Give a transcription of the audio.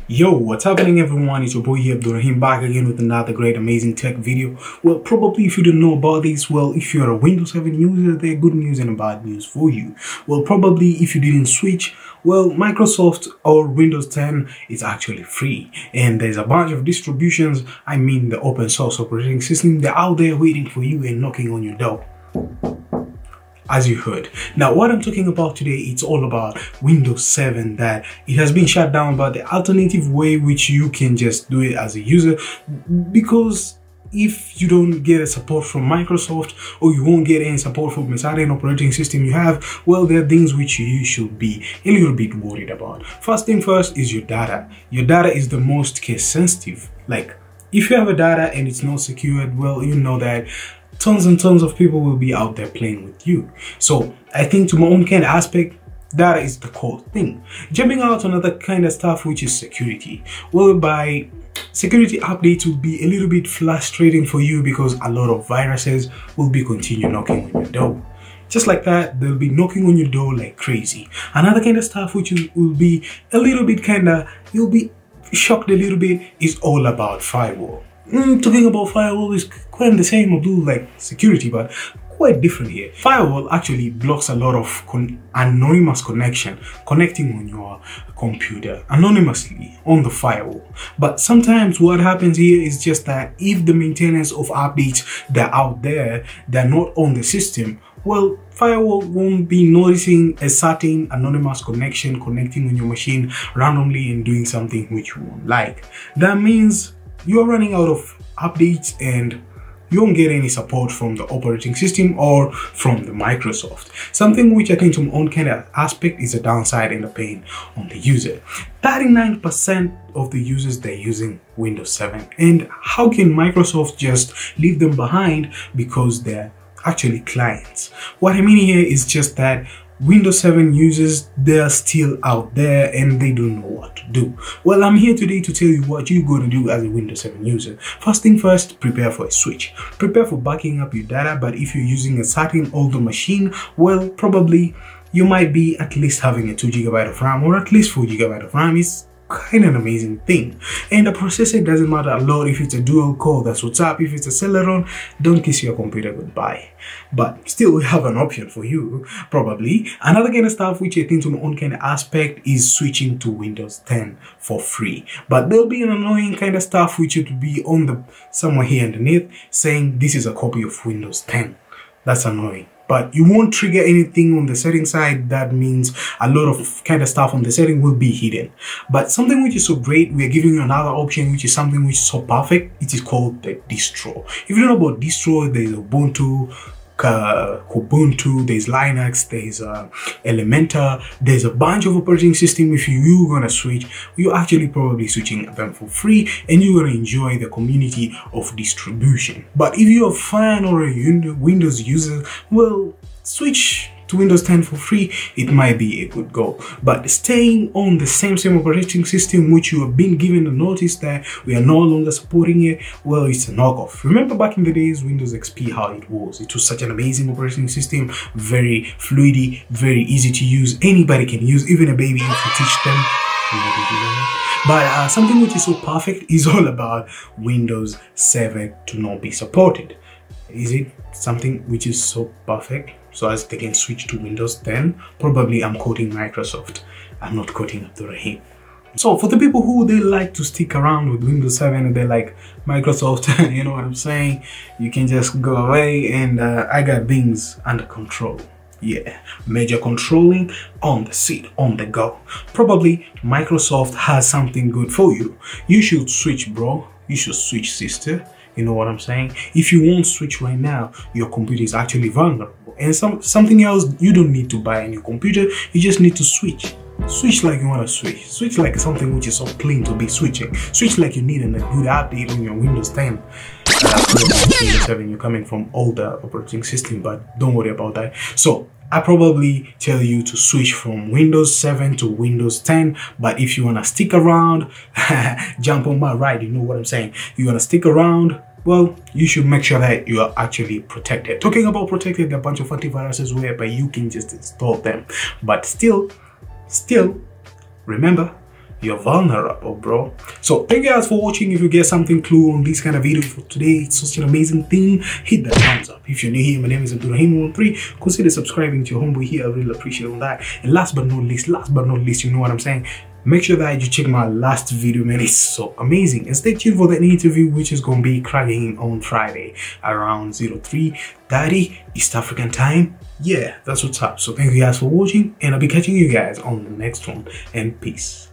Yo, what's happening everyone? It's your boy here, Abdurrahim, back again with another great amazing tech video. Well, probably if you don't know about this, well, if you're a Windows 7 user, there are good news and bad news for you. Well, probably if you didn't switch, well, Microsoft or Windows 10 is actually free, and there's a bunch of distributions, I mean the open source operating system, they're out there waiting for you and knocking on your door, as you heard. Now what I'm talking about today, it's all about Windows 7, that it has been shut down, but the alternative way which you can just do it as a user, because if you don't get a support from Microsoft, or you won't get any support from a certain operating system you have, well, there are things which you should be a little bit worried about. First thing first is your data. Your data is the most case sensitive. Like, if you have a data and it's not secured, well, you know that tons and tons of people will be out there playing with you. So I think, to my own kind of aspect, data is the core thing. Jumping out on another kind of stuff, which is security. Well, by security updates will be a little bit frustrating for you, because a lot of viruses will be continue knocking on your door. Just like that, they'll be knocking on your door like crazy. Another kind of stuff which will be a little bit you'll be shocked a little bit, is all about firewall. Talking about firewall is quite the same, like security, but quite different here. Firewall actually blocks a lot of anonymous connecting on your computer anonymously on the firewall. But sometimes what happens here is just that if the maintenance of updates they're out there, they're not on the system, well, firewall won't be noticing a certain anonymous connection connecting on your machine randomly and doing something which you won't like. That means you're running out of updates and you won't get any support from the operating system or from the Microsoft. Something which I think, to my own kind of aspect, is a downside and a pain on the user. 39% of the users, they're using Windows 7. And how can Microsoft just leave them behind because they're actually clients? What I mean here is just that Windows 7 users, they're still out there and they don't know what to do. Well, I'm here today to tell you what you're going to do as a Windows 7 user. First thing first, prepare for a switch. Prepare for backing up your data, but if you're using a certain older machine, well, probably you might be at least having a 2 GB of RAM or at least 4 GB of RAM. Is kind of an amazing thing. And the processor doesn't matter a lot. If it's a dual core, that's what's up. If it's a Celeron, don't kiss your computer goodbye. But still, we have an option for you, probably. Another kind of stuff which I think, to my own kind of aspect, is switching to Windows 10 for free. But there'll be an annoying kind of stuff which would be on the somewhere here underneath saying this is a copy of Windows 10. That's annoying. But you won't trigger anything on the setting side. That means a lot of kind of stuff on the setting will be hidden. But something which is so great, we are giving you another option, which is something which is so perfect. It is called the distro. If you don't know about distro, there is Ubuntu, Kubuntu, there's Linux, there's Elementor, there's a bunch of operating system. If you're gonna switch, you're actually probably switching them for free, and you're gonna enjoy the community of distribution. But if you're a fan or a Windows user, well, switch to Windows 10 for free. It might be a good goal, but staying on the same operating system which you have been given a notice that we are no longer supporting it, well, it's a knockoff. Remember back in the days, Windows XP, how it was such an amazing operating system, very fluid, very easy to use, anybody can use, even a baby if you teach them. But something which is so perfect is all about Windows 7 to not be supported. Is it something which is so perfect so as they can switch to Windows 10? Probably I'm quoting Microsoft. I'm not quoting Abdurrahim. So for the people who they like to stick around with Windows 7 and they like Microsoft, you know what I'm saying, you can just go away, and I got things under control. Yeah, major controlling on the seat, on the go. Probably Microsoft has something good for you. You should switch, bro. You should switch, sister. You know what I'm saying? If you won't switch right now, your computer is actually vulnerable. And something else, you don't need to buy a new computer. You just need to switch. Switch like you want to switch. Switch like something which is so clean to be switching. Switch like you need a good update on your Windows 10. Windows 7, you're coming from older operating system, but don't worry about that. So I probably tell you to switch from Windows 7 to Windows 10, but if you want to stick around, jump on my ride, you know what I'm saying. You want to stick around, well, you should make sure that you are actually protected. Talking about protected, there are a bunch of antiviruses whereby you can just install them, but still, remember, you're vulnerable, bro. So thank you guys for watching. If you get something clue on this kind of video for today, it's such an amazing theme, hit that thumbs up. If you're new here, my name is Abdurrahim13. Consider subscribing to your homeboy here. I really appreciate all that. And last but not least, you know what I'm saying, make sure that you check my last video, man. It's so amazing. And stay tuned for the interview, which is going to be cracking on Friday around 03:30 East African time. Yeah, that's what's up. So thank you guys for watching, and I'll be catching you guys on the next one. And peace.